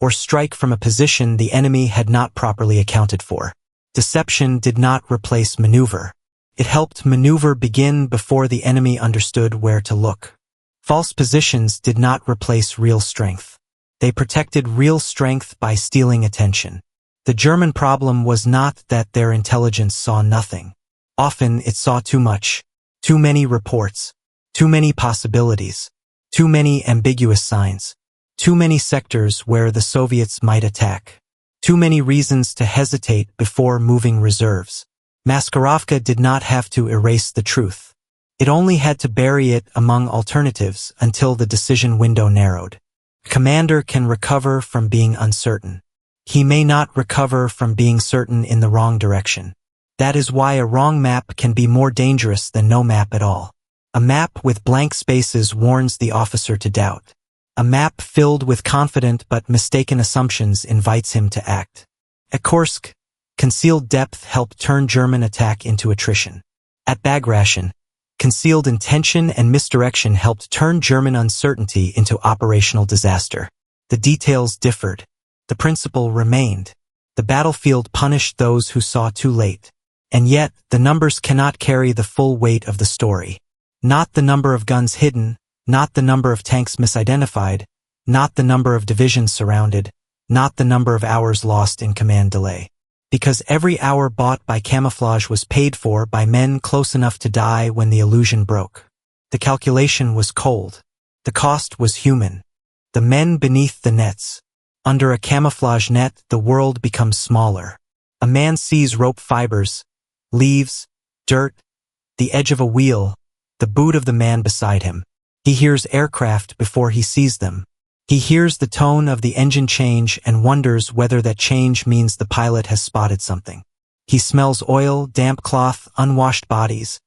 or strike from a position the enemy had not properly accounted for. Deception did not replace maneuver. It helped maneuver begin before the enemy understood where to look. False positions did not replace real strength. They protected real strength by stealing attention. The German problem was not that their intelligence saw nothing. Often it saw too much, too many reports, too many possibilities, too many ambiguous signs, too many sectors where the Soviets might attack, too many reasons to hesitate before moving reserves. Maskirovka did not have to erase the truth. It only had to bury it among alternatives until the decision window narrowed. A commander can recover from being uncertain. He may not recover from being certain in the wrong direction. That is why a wrong map can be more dangerous than no map at all. A map with blank spaces warns the officer to doubt. A map filled with confident but mistaken assumptions invites him to act. At Kursk, concealed depth helped turn German attack into attrition. At Bagration, concealed intention and misdirection helped turn German uncertainty into operational disaster. The details differed. The principle remained. The battlefield punished those who saw too late. And yet, the numbers cannot carry the full weight of the story. Not the number of guns hidden, not the number of tanks misidentified, not the number of divisions surrounded, not the number of hours lost in command delay. Because every hour bought by camouflage was paid for by men close enough to die when the illusion broke. The calculation was cold. The cost was human. The men beneath the nets. Under a camouflage net, the world becomes smaller. A man sees rope fibers, leaves, dirt, the edge of a wheel, the boot of the man beside him. He hears aircraft before he sees them. He hears the tone of the engine change and wonders whether that change means the pilot has spotted something. He smells oil, damp cloth, unwashed bodies,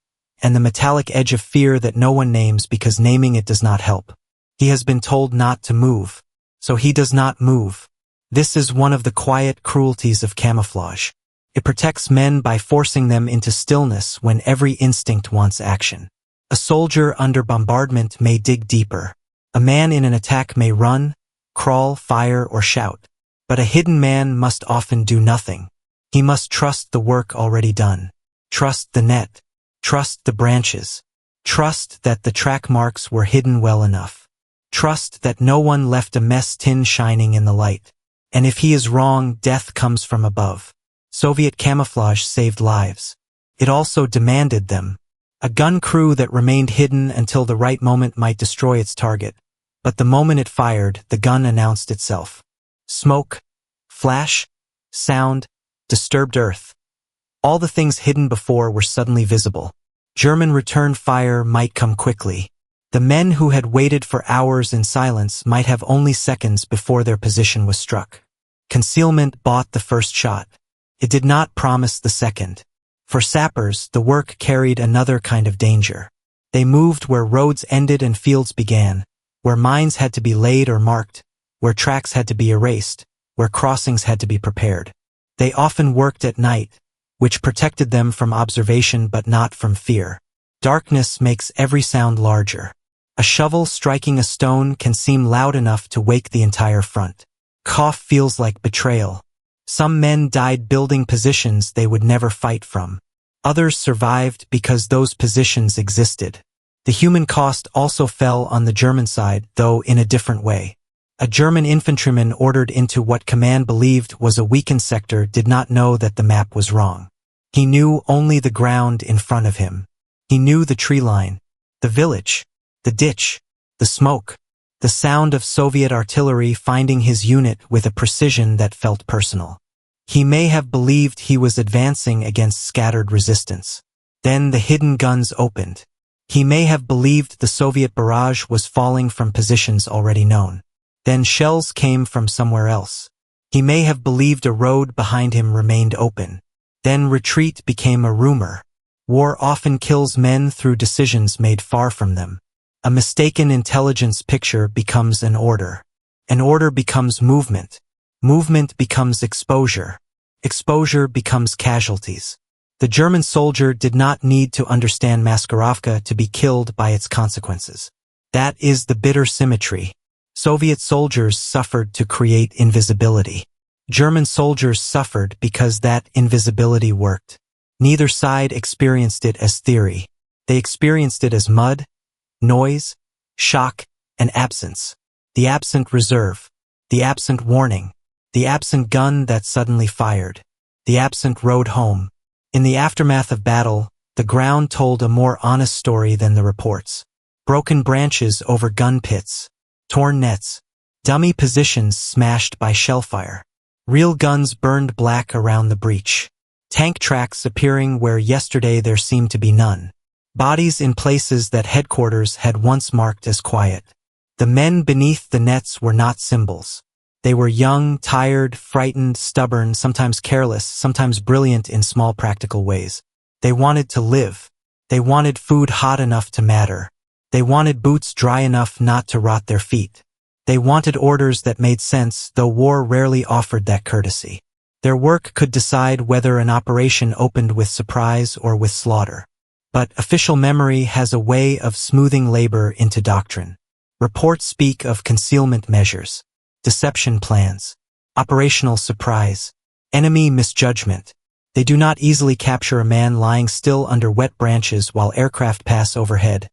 and the metallic edge of fear that no one names because naming it does not help. He has been told not to move, so he does not move. This is one of the quiet cruelties of camouflage. It protects men by forcing them into stillness when every instinct wants action. A soldier under bombardment may dig deeper. A man in an attack may run, crawl, fire, or shout. But a hidden man must often do nothing. He must trust the work already done. Trust the net. Trust the branches. Trust that the track marks were hidden well enough. Trust that no one left a mess tin shining in the light. And if he is wrong, death comes from above. Soviet camouflage saved lives. It also demanded them. A gun crew that remained hidden until the right moment might destroy its target. But the moment it fired, the gun announced itself. Smoke, flash, sound, disturbed earth. All the things hidden before were suddenly visible. German return fire might come quickly. The men who had waited for hours in silence might have only seconds before their position was struck. Concealment bought the first shot. It did not promise the second. For sappers, the work carried another kind of danger. They moved where roads ended and fields began, where mines had to be laid or marked, where tracks had to be erased, where crossings had to be prepared. They often worked at night, which protected them from observation but not from fear. Darkness makes every sound larger. A shovel striking a stone can seem loud enough to wake the entire front. Cough feels like betrayal. Some men died building positions they would never fight from. Others survived because those positions existed. The human cost also fell on the German side, though in a different way. A German infantryman ordered into what command believed was a weakened sector did not know that the map was wrong. He knew only the ground in front of him. He knew the tree line, the village, the ditch, the smoke, the sound of Soviet artillery finding his unit with a precision that felt personal. He may have believed he was advancing against scattered resistance. Then the hidden guns opened. He may have believed the Soviet barrage was falling from positions already known. Then shells came from somewhere else. He may have believed a road behind him remained open. Then retreat became a rumor. War often kills men through decisions made far from them. A mistaken intelligence picture becomes an order. An order becomes movement. Movement becomes exposure. Exposure becomes casualties. The German soldier did not need to understand Maskirovka to be killed by its consequences. That is the bitter symmetry. Soviet soldiers suffered to create invisibility. German soldiers suffered because that invisibility worked. Neither side experienced it as theory. They experienced it as mud, noise, shock, and absence. The absent reserve. The absent warning. The absent gun that suddenly fired. The absent road home. In the aftermath of battle, the ground told a more honest story than the reports. Broken branches over gun pits. Torn nets. Dummy positions smashed by shellfire. Real guns burned black around the breach. Tank tracks appearing where yesterday there seemed to be none. Bodies in places that headquarters had once marked as quiet. The men beneath the nets were not symbols. They were young, tired, frightened, stubborn, sometimes careless, sometimes brilliant in small practical ways. They wanted to live. They wanted food hot enough to matter. They wanted boots dry enough not to rot their feet. They wanted orders that made sense, though war rarely offered that courtesy. Their work could decide whether an operation opened with surprise or with slaughter. But official memory has a way of smoothing labor into doctrine. Reports speak of concealment measures, deception plans, operational surprise, enemy misjudgment. They do not easily capture a man lying still under wet branches while aircraft pass overhead,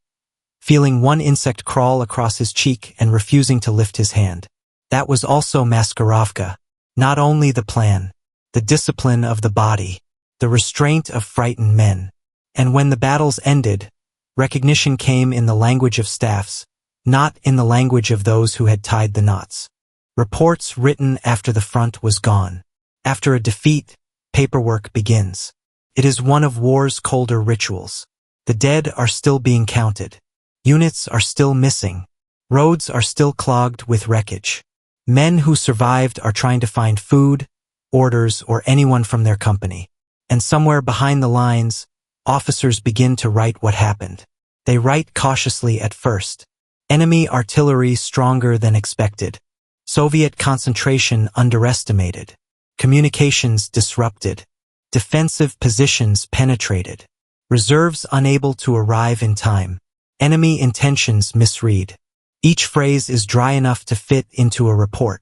feeling one insect crawl across his cheek and refusing to lift his hand. That was also Maskirovka. Not only the plan, the discipline of the body, the restraint of frightened men. And when the battles ended, recognition came in the language of staffs, not in the language of those who had tied the knots. Reports written after the front was gone. After a defeat, paperwork begins. It is one of war's colder rituals. The dead are still being counted. Units are still missing. Roads are still clogged with wreckage. Men who survived are trying to find food, orders, or anyone from their company. And somewhere behind the lines, officers begin to write what happened. They write cautiously at first. Enemy artillery stronger than expected. Soviet concentration underestimated. Communications disrupted. Defensive positions penetrated. Reserves unable to arrive in time. Enemy intentions misread. Each phrase is dry enough to fit into a report.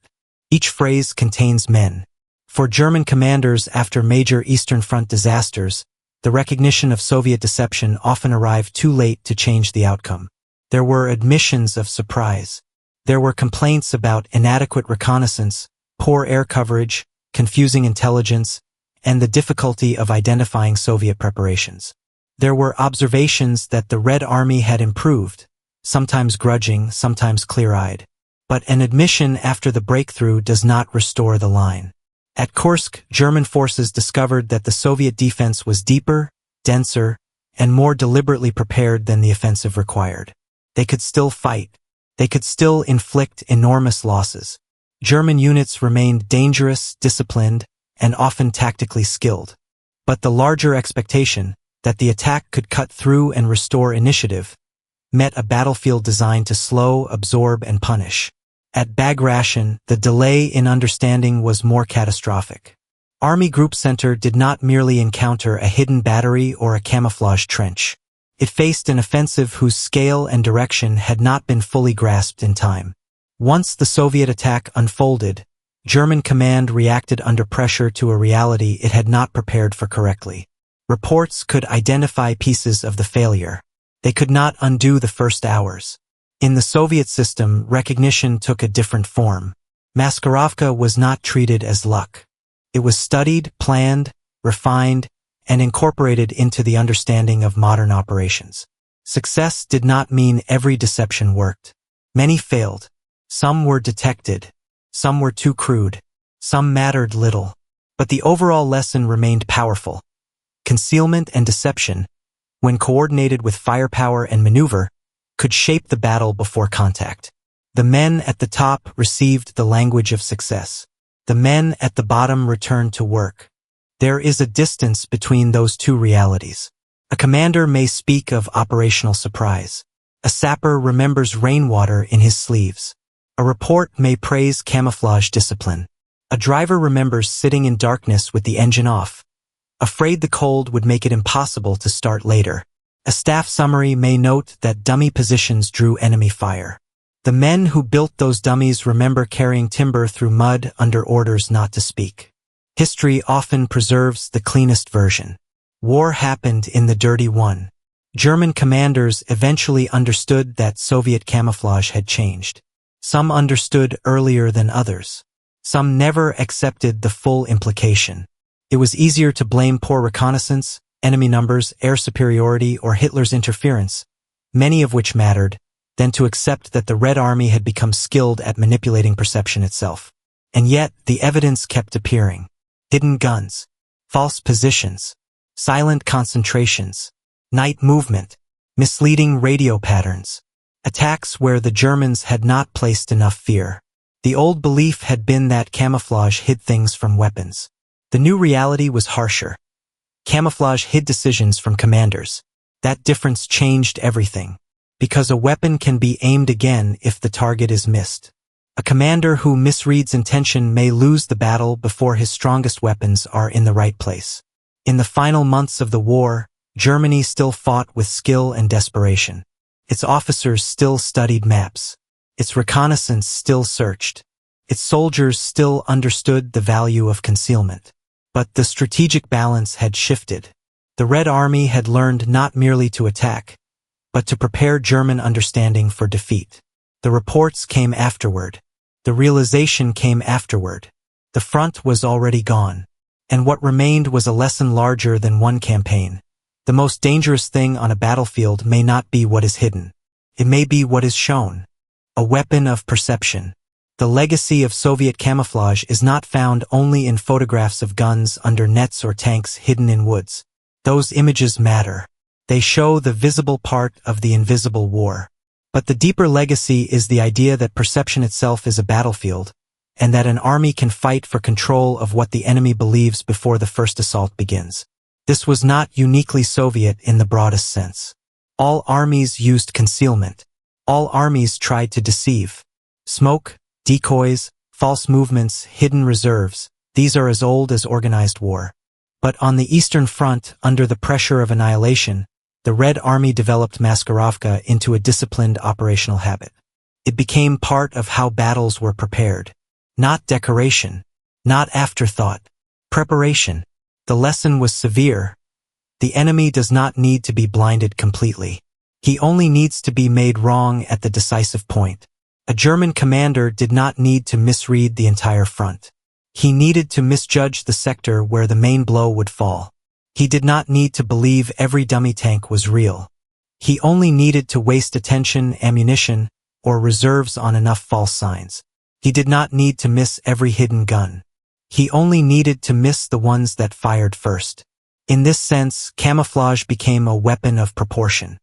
Each phrase contains men. For German commanders after major Eastern Front disasters, the recognition of Soviet deception often arrived too late to change the outcome. There were admissions of surprise. There were complaints about inadequate reconnaissance, poor air coverage, confusing intelligence, and the difficulty of identifying Soviet preparations. There were observations that the Red Army had improved, sometimes grudging, sometimes clear-eyed. But an admission after the breakthrough does not restore the line. At Kursk, German forces discovered that the Soviet defense was deeper, denser, and more deliberately prepared than the offensive required. They could still fight. They could still inflict enormous losses. German units remained dangerous, disciplined, and often tactically skilled. But the larger expectation, that the attack could cut through and restore initiative, met a battlefield designed to slow, absorb, and punish. At Bagration, the delay in understanding was more catastrophic. Army Group Center did not merely encounter a hidden battery or a camouflage trench. It faced an offensive whose scale and direction had not been fully grasped in time. Once the Soviet attack unfolded, German command reacted under pressure to a reality it had not prepared for correctly. Reports could identify pieces of the failure. They could not undo the first hours. In the Soviet system, recognition took a different form. Maskirovka was not treated as luck. It was studied, planned, refined, and incorporated into the understanding of modern operations. Success did not mean every deception worked. Many failed. Some were detected. Some were too crude. Some mattered little. But the overall lesson remained powerful. Concealment and deception, when coordinated with firepower and maneuver, could shape the battle before contact. The men at the top received the language of success. The men at the bottom returned to work. There is a distance between those two realities. A commander may speak of operational surprise. A sapper remembers rainwater in his sleeves. A report may praise camouflage discipline. A driver remembers sitting in darkness with the engine off, afraid the cold would make it impossible to start later. A staff summary may note that dummy positions drew enemy fire. The men who built those dummies remember carrying timber through mud under orders not to speak. History often preserves the cleanest version. War happened in the dirty one. German commanders eventually understood that Soviet camouflage had changed. Some understood earlier than others. Some never accepted the full implication. It was easier to blame poor reconnaissance, enemy numbers, air superiority, or Hitler's interference, many of which mattered, than to accept that the Red Army had become skilled at manipulating perception itself. And yet, the evidence kept appearing. Hidden guns, false positions, silent concentrations, night movement, misleading radio patterns, attacks where the Germans had not placed enough fear. The old belief had been that camouflage hid things from weapons. The new reality was harsher. Camouflage hid decisions from commanders. That difference changed everything. Because a weapon can be aimed again if the target is missed. A commander who misreads intention may lose the battle before his strongest weapons are in the right place. In the final months of the war, Germany still fought with skill and desperation. Its officers still studied maps. Its reconnaissance still searched. Its soldiers still understood the value of concealment. But the strategic balance had shifted. The Red Army had learned not merely to attack, but to prepare German understanding for defeat. The reports came afterward. The realization came afterward. The front was already gone. And what remained was a lesson larger than one campaign. The most dangerous thing on a battlefield may not be what is hidden. It may be what is shown. A weapon of perception. The legacy of Soviet camouflage is not found only in photographs of guns under nets or tanks hidden in woods. Those images matter. They show the visible part of the invisible war. But the deeper legacy is the idea that perception itself is a battlefield, and that an army can fight for control of what the enemy believes before the first assault begins. This was not uniquely Soviet in the broadest sense. All armies used concealment. All armies tried to deceive. Smoke, decoys, false movements, hidden reserves, these are as old as organized war. But on the Eastern Front, under the pressure of annihilation, the Red Army developed Maskirovka into a disciplined operational habit. It became part of how battles were prepared. Not decoration, not afterthought, preparation. The lesson was severe. The enemy does not need to be blinded completely. He only needs to be made wrong at the decisive point. A German commander did not need to misread the entire front. He needed to misjudge the sector where the main blow would fall. He did not need to believe every dummy tank was real. He only needed to waste attention, ammunition, or reserves on enough false signs. He did not need to miss every hidden gun. He only needed to miss the ones that fired first. In this sense, camouflage became a weapon of proportion.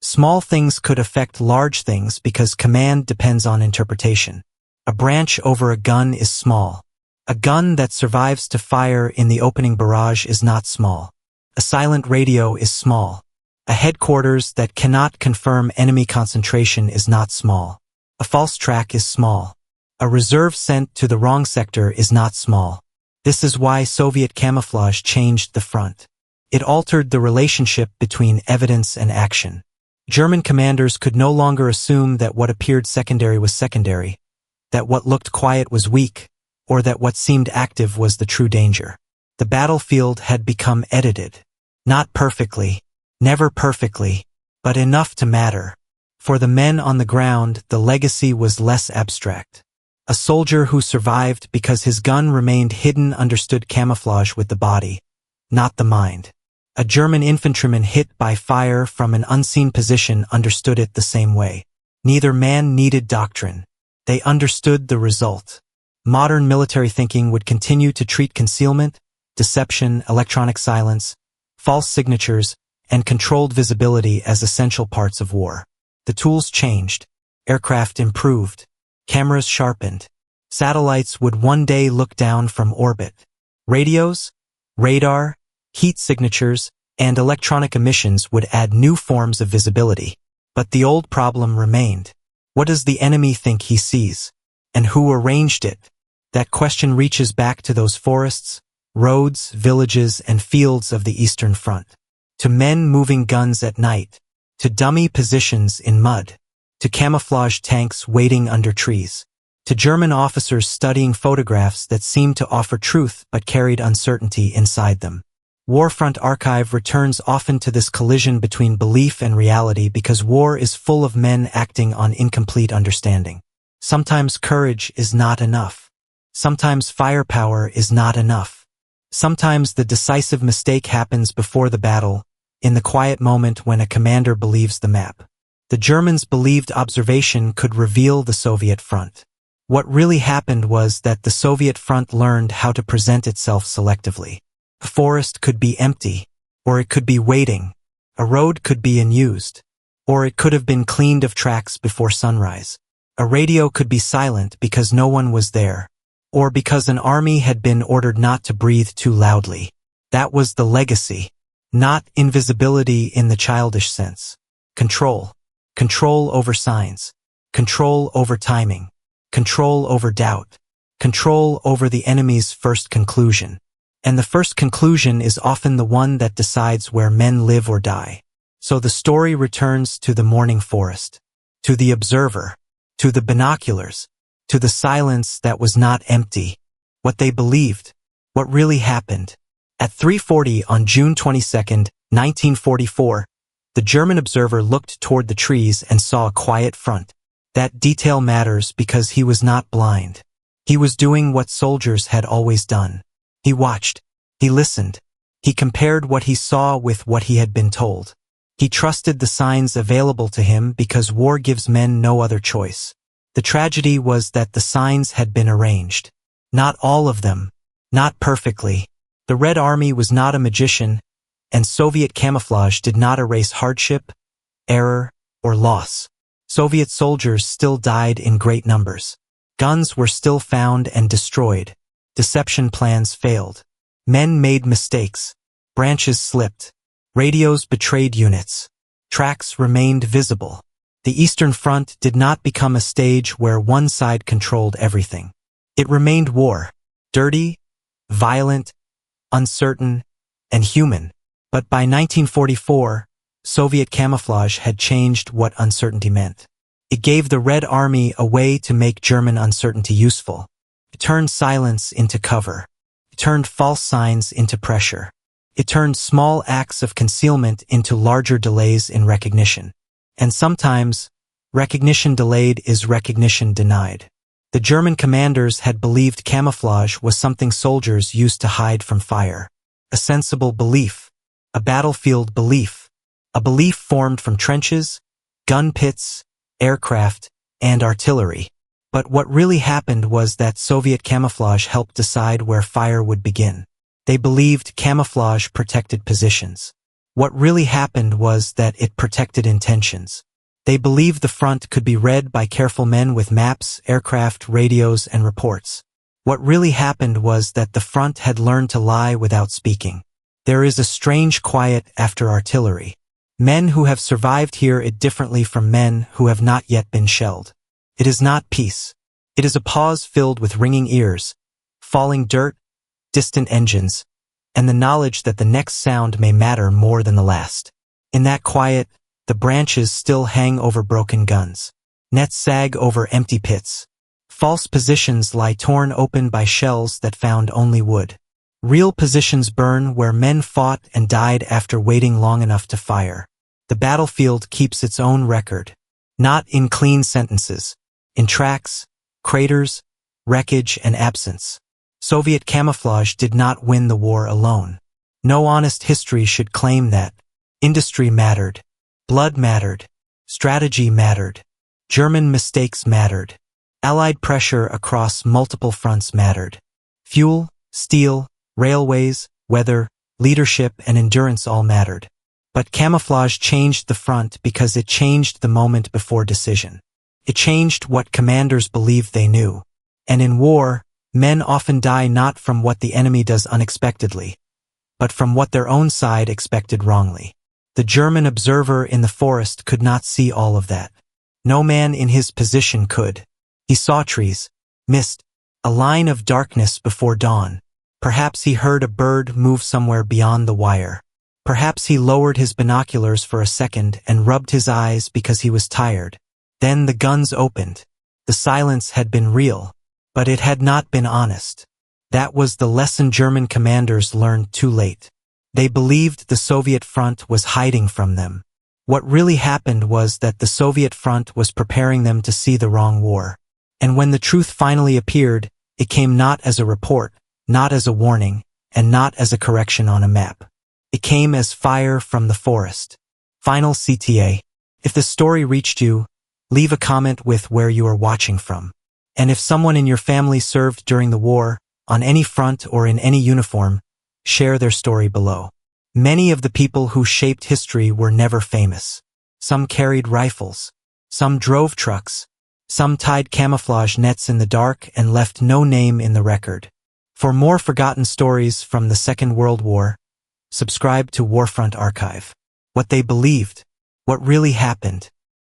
Small things could affect large things because command depends on interpretation. A branch over a gun is small. A gun that survives to fire in the opening barrage is not small. A silent radio is small. A headquarters that cannot confirm enemy concentration is not small. A false track is small. A reserve sent to the wrong sector is not small. This is why Soviet camouflage changed the front. It altered the relationship between evidence and action. German commanders could no longer assume that what appeared secondary was secondary, that what looked quiet was weak, or that what seemed active was the true danger. The battlefield had become edited. Not perfectly, never perfectly, but enough to matter. For the men on the ground, the legacy was less abstract. A soldier who survived because his gun remained hidden understood camouflage with the body, not the mind. A German infantryman hit by fire from an unseen position understood it the same way. Neither man needed doctrine. They understood the result. Modern military thinking would continue to treat concealment, deception, electronic silence, false signatures, and controlled visibility as essential parts of war. The tools changed. Aircraft improved. Cameras sharpened. Satellites would one day look down from orbit. Radios, radar, heat signatures, and electronic emissions would add new forms of visibility. But the old problem remained. What does the enemy think he sees? And who arranged it? That question reaches back to those forests, roads, villages, and fields of the Eastern Front. To men moving guns at night. To dummy positions in mud. To camouflaged tanks waiting under trees. To German officers studying photographs that seemed to offer truth but carried uncertainty inside them. Warfront Archive returns often to this collision between belief and reality because war is full of men acting on incomplete understanding. Sometimes courage is not enough. Sometimes firepower is not enough. Sometimes the decisive mistake happens before the battle, in the quiet moment when a commander believes the map. The Germans believed observation could reveal the Soviet front. What really happened was that the Soviet front learned how to present itself selectively. A forest could be empty, or it could be waiting. A road could be unused, or it could have been cleaned of tracks before sunrise. A radio could be silent because no one was there, or because an army had been ordered not to breathe too loudly. That was the legacy, not invisibility in the childish sense. Control. Control over signs. Control over timing. Control over doubt. Control over the enemy's first conclusion. And the first conclusion is often the one that decides where men live or die. So the story returns to the morning forest, to the observer, to the binoculars, to the silence that was not empty, what they believed, what really happened. At 3:40 on June 22, 1944, the German observer looked toward the trees and saw a quiet front. That detail matters because he was not blind. He was doing what soldiers had always done. He watched. He listened. He compared what he saw with what he had been told. He trusted the signs available to him because war gives men no other choice. The tragedy was that the signs had been arranged. Not all of them. Not perfectly. The Red Army was not a magician, and Soviet camouflage did not erase hardship, error, or loss. Soviet soldiers still died in great numbers. Guns were still found and destroyed. Deception plans failed. Men made mistakes. Branches slipped. Radios betrayed units. Tracks remained visible. The Eastern Front did not become a stage where one side controlled everything. It remained war. Dirty, violent, uncertain, and human. But by 1944, Soviet camouflage had changed what uncertainty meant. It gave the Red Army a way to make German uncertainty useful. It turned silence into cover. It turned false signs into pressure. It turned small acts of concealment into larger delays in recognition. And sometimes, recognition delayed is recognition denied. The German commanders had believed camouflage was something soldiers used to hide from fire. A sensible belief. A battlefield belief. A belief formed from trenches, gun pits, aircraft, and artillery. But what really happened was that Soviet camouflage helped decide where fire would begin. They believed camouflage protected positions. What really happened was that it protected intentions. They believed the front could be read by careful men with maps, aircraft, radios, and reports. What really happened was that the front had learned to lie without speaking. There is a strange quiet after artillery. Men who have survived hear it differently from men who have not yet been shelled. It is not peace. It is a pause filled with ringing ears, falling dirt, distant engines, and the knowledge that the next sound may matter more than the last. In that quiet, the branches still hang over broken guns. Nets sag over empty pits. False positions lie torn open by shells that found only wood. Real positions burn where men fought and died after waiting long enough to fire. The battlefield keeps its own record. Not in clean sentences. In tracks, craters, wreckage, and absence. Soviet camouflage did not win the war alone. No honest history should claim that. Industry mattered. Blood mattered. Strategy mattered. German mistakes mattered. Allied pressure across multiple fronts mattered. Fuel, steel, railways, weather, leadership, and endurance all mattered. But camouflage changed the front because it changed the moment before decision. It changed what commanders believed they knew. And in war, men often die not from what the enemy does unexpectedly, but from what their own side expected wrongly. The German observer in the forest could not see all of that. No man in his position could. He saw trees, mist, a line of darkness before dawn. Perhaps he heard a bird move somewhere beyond the wire. Perhaps he lowered his binoculars for a second and rubbed his eyes because he was tired. Then the guns opened. The silence had been real, but it had not been honest. That was the lesson German commanders learned too late. They believed the Soviet front was hiding from them. What really happened was that the Soviet front was preparing them to see the wrong war. And when the truth finally appeared, it came not as a report, not as a warning, and not as a correction on a map. It came as fire from the forest. Final CTA. If the story reached you, leave a comment with where you are watching from. And if someone in your family served during the war, on any front or in any uniform, share their story below. Many of the people who shaped history were never famous. Some carried rifles. Some drove trucks. Some tied camouflage nets in the dark and left no name in the record. For more forgotten stories from the Second World War, subscribe to Warfront Archive. What they believed. What really happened.